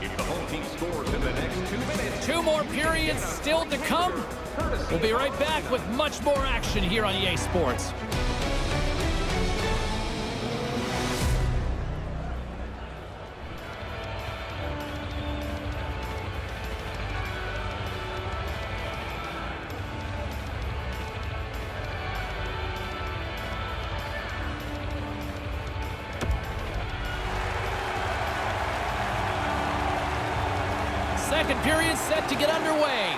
If the home team scores in the next 2 minutes... 2 more periods still to come. We'll be right back with much more action here on EA Sports. Second period set to get underway.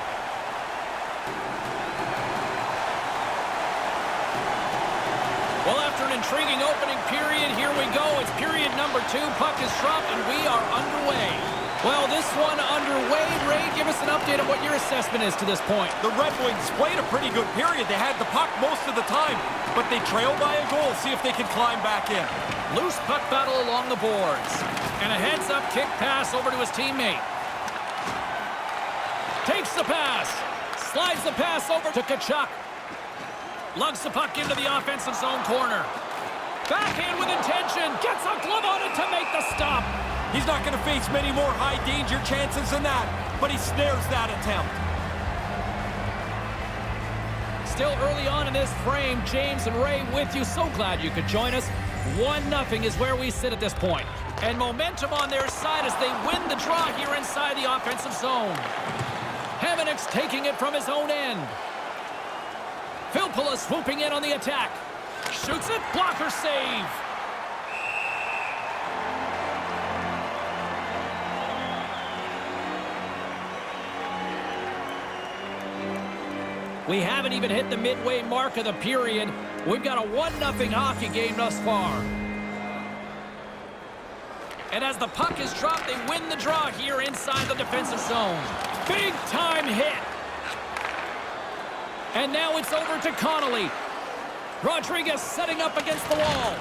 Well, after an intriguing opening period, here we go. It's period number 2. Puck is dropped, and we are underway. Well, this one underway. Ray, give us an update on what your assessment is to this point. The Red Wings played a pretty good period. They had the puck most of the time, but they trailed by a goal. See if they can climb back in. Loose puck battle along the boards. And a heads-up kick pass over to his teammate. Takes the pass. Slides the pass over to Tkachuk. Lugs the puck into the offensive zone corner. Backhand with intention. Gets a glove on it to make the stop. He's not going to face many more high-danger chances than that, but he snares that attempt. Still early on in this frame, James and Ray with you. So glad you could join us. 1-0 is where we sit at this point. And momentum on their side as they win the draw here inside the offensive zone. Hamanek's taking it from his own end. Filppula swooping in on the attack. Shoots it, blocker save. We haven't even hit the midway mark of the period. We've got a 1-0 hockey game thus far. And as the puck is dropped, they win the draw here inside the defensive zone. Big time hit. And now it's over to Connolly. Rodriguez setting up against the wall.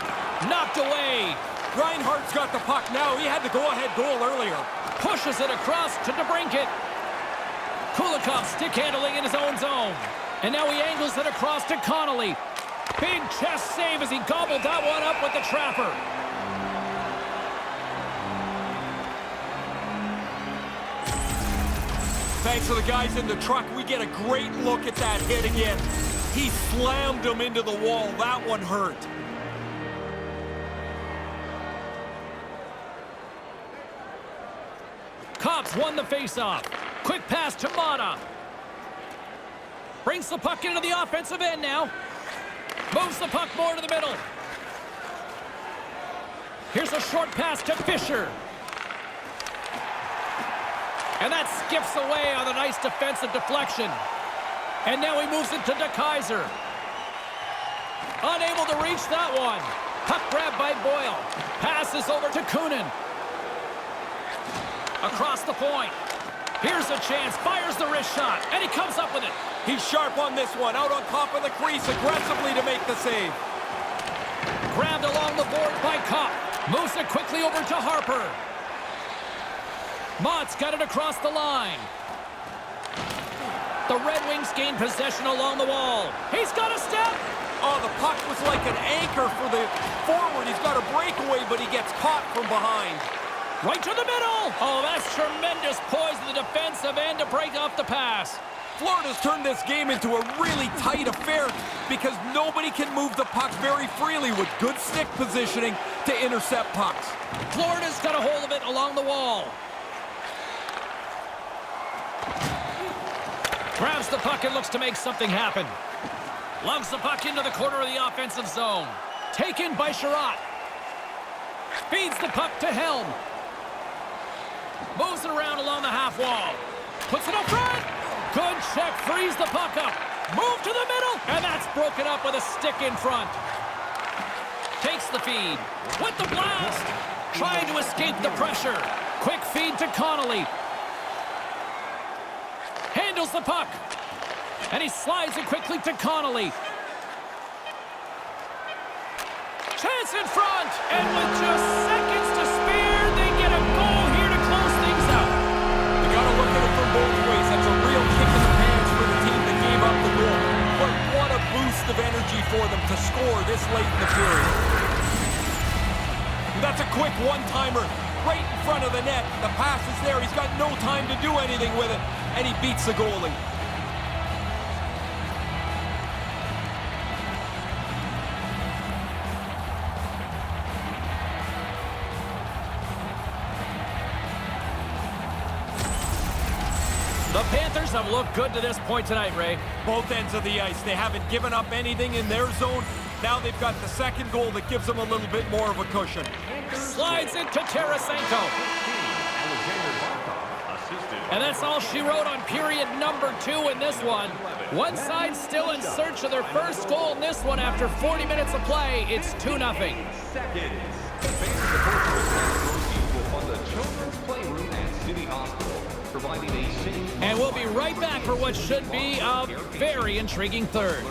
Knocked away. Reinhardt's got the puck now. He had the go-ahead goal earlier. Pushes it across to DeBrincat. Kulikov stick handling in his own zone. And now he angles it across to Connolly. Big chest save as he gobbled that one up with the trapper. Thanks to the guys in the truck, we get a great look at that hit again. He slammed him into the wall. That one hurt. Cops won the faceoff. Quick pass to Mata. Brings the puck into the offensive end now. Moves the puck more to the middle. Here's a short pass to Fisher. And that skips away on a nice defensive deflection. And now he moves it to DeKaiser. Unable to reach that one. Puck grab by Boyle. Passes over to Kunin. Across the point. Here's a chance. Fires the wrist shot. And he comes up with it. He's sharp on this one. Out on top of the crease aggressively to make the save. Grabbed along the board by Kopp. Moves it quickly over to Harper. Mott's got it across the line. The Red Wings gain possession along the wall. He's got a step. Oh, the puck was like an anchor for the forward. He's got a breakaway, but he gets caught from behind. Right to the middle. Oh, that's tremendous poise in the defensive end to break off the pass. Florida's turned this game into a really tight affair because nobody can move the puck very freely with good stick positioning to intercept pucks. Florida's got a hold of it along the wall. Grabs the puck and looks to make something happen. Lugs the puck into the corner of the offensive zone. Taken by Sherratt. Feeds the puck to Helm. Moves it around along the half wall. Puts it up front. Good check. Frees the puck up. Move to the middle. And that's broken up with a stick in front. Takes the feed. With the blast. Trying to escape the pressure. Quick feed to Connolly. Handles the puck. And he slides it quickly to Connolly. Chance in front. And with just seconds to spare, they get a goal here to close things out. You got to look at it from both ways. That's a real kick in the pants for the team that gave up the goal. But what a boost of energy for them to score this late in the period. And that's a quick one-timer right in front front of the net. The pass is there. He's got no time to do anything with it, and he beats the goalie. The Panthers have looked good to this point tonight, Ray. Both ends of the ice. They haven't given up anything in their zone. Now they've got the second goal that gives them a little bit more of a cushion. Slides into Tarasenko. And that's all she wrote on period number 2 in this one. One side still in search of their first goal in this one after 40 minutes of play. It's 2-0. And we'll be right back for what should be a very intriguing third.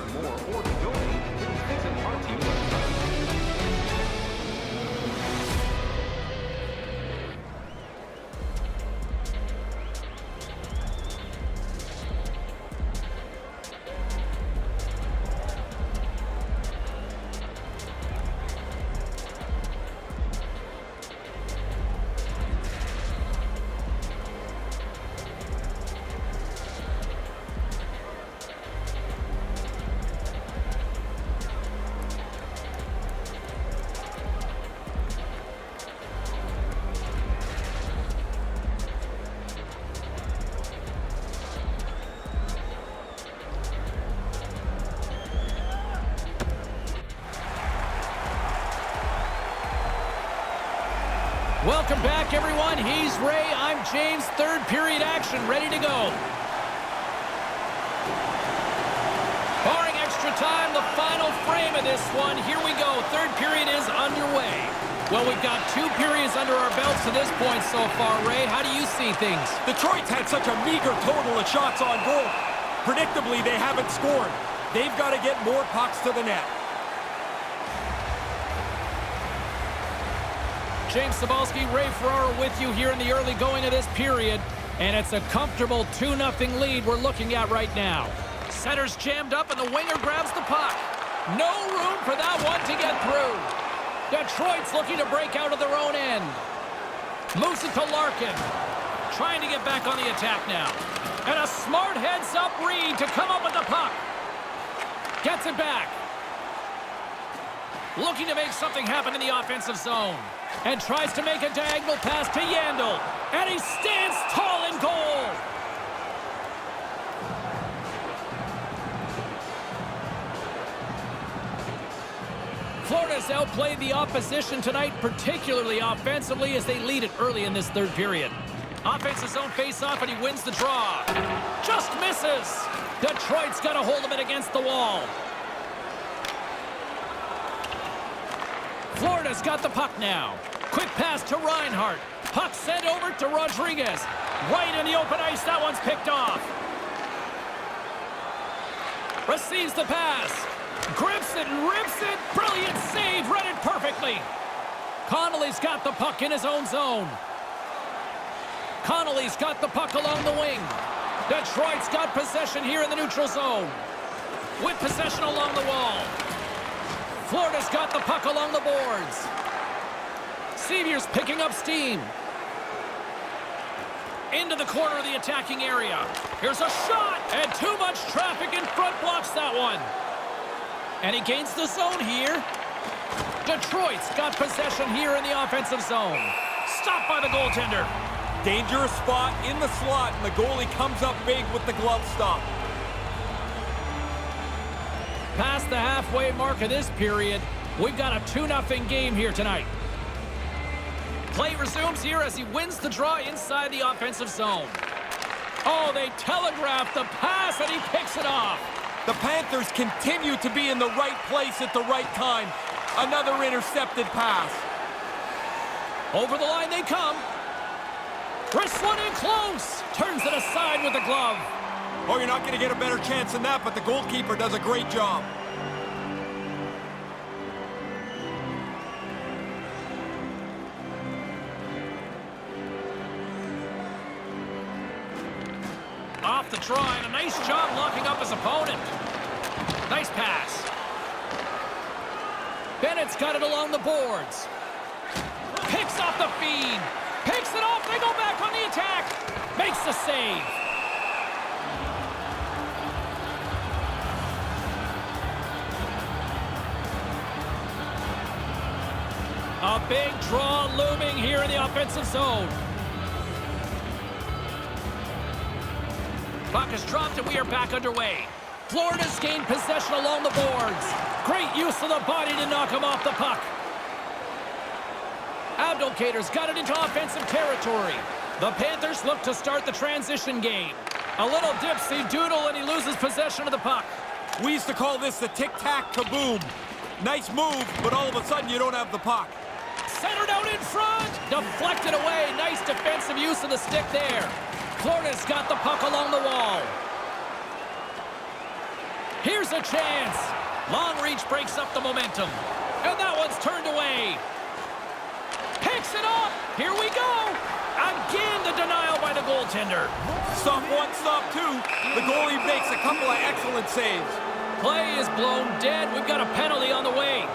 Welcome back, everyone. He's Ray. I'm James. Third period action ready to go. Barring extra time, the final frame of this one. Here we go. Third period is underway. Well, we've got 2 periods under our belts to this point so far, Ray. How do you see things? Detroit's had such a meager total of shots on goal. Predictably, they haven't scored. They've got to get more pucks to the net. James Cybulski, Ray Ferraro with you here in the early going of this period. And it's a comfortable 2-0 lead we're looking at right now. Center's jammed up and the winger grabs the puck. No room for that one to get through. Detroit's looking to break out of their own end. Moves it to Larkin. Trying to get back on the attack now. And a smart heads-up read to come up with the puck. Gets it back. Looking to make something happen in the offensive zone. And tries to make a diagonal pass to Yandel. And he stands tall in goal. Florida's outplayed the opposition tonight, particularly offensively, as they lead it early in this third period. Offensive zone face-off, and he wins the draw. Just misses. Detroit's got a hold of it against the wall. Florida's got the puck now. Quick pass to Reinhart. Puck sent over to Rodriguez. Right in the open ice, that one's picked off. Receives the pass. Grips it and rips it. Brilliant save, read it perfectly. Connolly's got the puck in his own zone. Connolly's got the puck along the wing. Detroit's got possession here in the neutral zone. With possession along the wall. Florida's got the puck along the boards. Sevier's picking up steam. Into the corner of the attacking area. Here's a shot, and too much traffic in front blocks that one. And he gains the zone here. Detroit's got possession here in the offensive zone. Stopped by the goaltender. Dangerous spot in the slot, and the goalie comes up big with the glove stop. Past the halfway mark of this period, we've got a 2-0 game here tonight. Play resumes here as he wins the draw inside the offensive zone. Oh, they telegraphed the pass, and he picks it off. The Panthers continue to be in the right place at the right time. Another intercepted pass. Over the line they come. Wrists one in close. Turns it aside with the glove. Oh, you're not going to get a better chance than that, but the goalkeeper does a great job. Off the try, and a nice job locking up his opponent. Nice pass. Bennett's got it along the boards. Picks off the feed. Picks Picks it off. They go back on the attack. Makes the save. A big draw looming here in the offensive zone. Puck is dropped and we are back underway. Florida's gained possession along the boards. Great use of the body to knock him off the puck. Abdelkader's got it into offensive territory. The Panthers look to start the transition game. A little dipsy doodle and he loses possession of the puck. We used to call this the tic-tac kaboom. Nice move, but all of a sudden you don't have the puck. Centered out in front. Deflected away. Nice defensive use of the stick there. Florida's got the puck along the wall. Here's a chance. Long reach breaks up the momentum. And that one's turned away. Picks it up. Here we go. Again, the denial by the goaltender. Stop one, stop two. The goalie makes a couple of excellent saves. Play is blown dead. We've got a penalty on the way.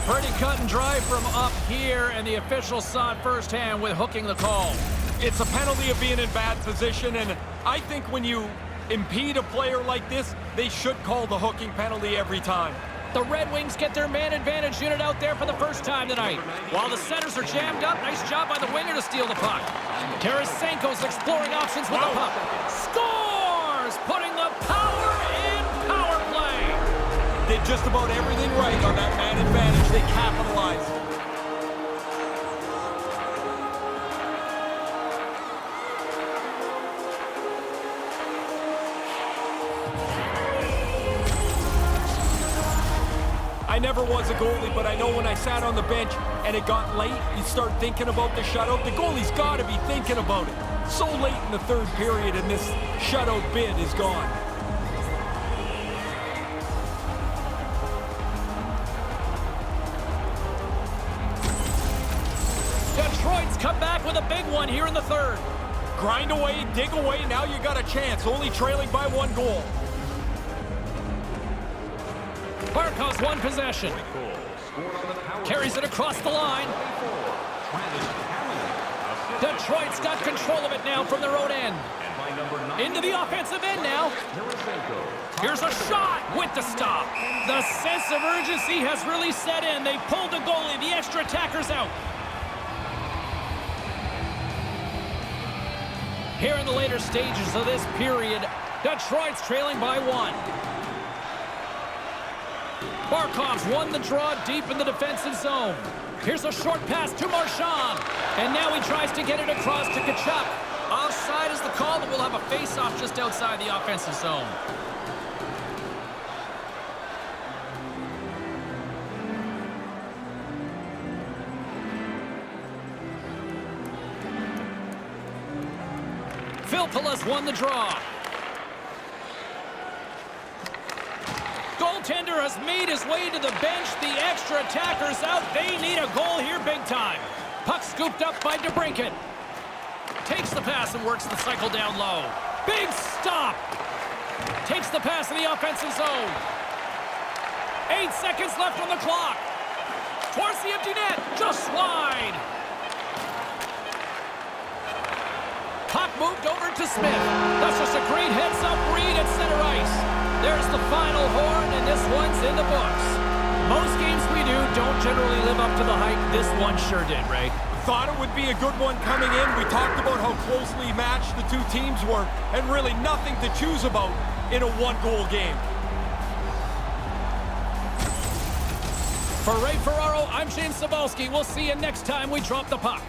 Pretty cut and dry from up here, and the official saw it firsthand with hooking the call. It's a penalty of being in bad position, and I think when you impede a player like this, they should call the hooking penalty every time. The Red Wings get their man advantage unit out there for the first time tonight. While the centers are jammed up, nice job by the winger to steal the puck. Tarasenko's exploring options with the puck. Scores! Putting the power in power play. Did just about everything right on that man advantage. They capitalized. I never was a goalie, but I know when I sat on the bench and it got late, you start thinking about the shutout. The goalie's got to be thinking about it. So late in the third period and this shutout bid is gone. Detroit's come back with a big one here in the third. Grind away, dig away, now you got a chance, only trailing by 1 goal. Barkov's won possession. Carries it across the line. Detroit's got control of it now from their own end. Into the offensive end now. Here's a shot with the stop. The sense of urgency has really set in. They pulled the goalie. The extra attacker's out. Here in the later stages of this period, Detroit's trailing by 1. Barkov's won the draw deep in the defensive zone. Here's a short pass to Marchand. And now he tries to get it across to Tkachuk. Offside is the call, but we'll have a face-off just outside the offensive zone. Filppula's won the draw. Goaltender has made his way to the bench. The extra attacker's out. They need a goal here big time. Puck scooped up by DeBrincat. Takes the pass and works the cycle down low. Big stop. Takes the pass in the offensive zone. 8 seconds left on the clock. Towards the empty net. Just wide. Puck moved over to Smith. That's just a great heads-up read at center ice. There's the final horn, and this one's in the books. Most games we do don't generally live up to the hype. This one sure did, Ray. Thought it would be a good one coming in. We talked about how closely matched the two teams were, and really nothing to choose about in a 1-goal game. For Ray Ferraro, I'm James Cybulski. We'll see you next time we drop the puck.